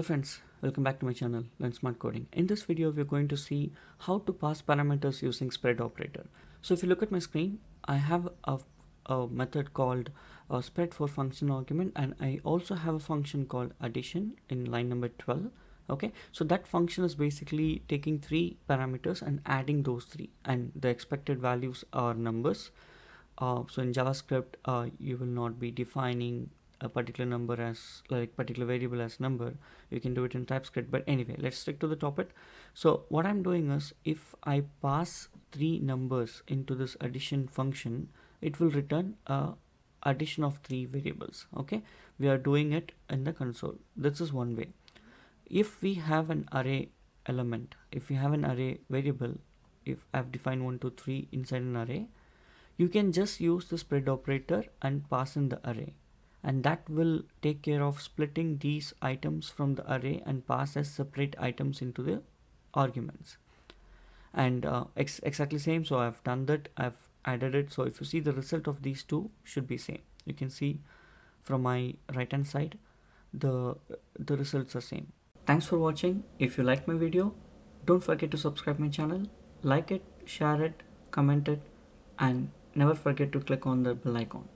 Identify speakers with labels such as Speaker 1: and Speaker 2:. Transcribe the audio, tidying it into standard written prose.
Speaker 1: friends, welcome back to my channel Learn Smart Coding. In this video we're going to see how to pass parameters using spread operator. So if you look at my screen, I have a method called spread for function argument, and I also have a function called addition in line number 12. Okay, so that function is basically taking three parameters and adding those three, and the expected values are numbers. So in JavaScript you will not be defining a particular number as particular variable as number. You can do it in TypeScript, but anyway, let's stick to the topic. So what I'm doing is, if I pass three numbers into this addition function, it will return a addition of three variables. Okay, we are doing it in the console. This is one way. If we have an array element, if we have an array variable, if I've defined 1 2 3 inside an array, you can just use the spread operator and pass in the array, and that will take care of splitting these items from the array and pass as separate items into the arguments. And exactly same, so I've done that, I've added it. So if you see, the result of these two should be same. You can see from my right hand side the results are same. Thanks for watching. If you like my video, don't forget to subscribe my channel, like it, share it, comment it, and never forget to click on the bell icon.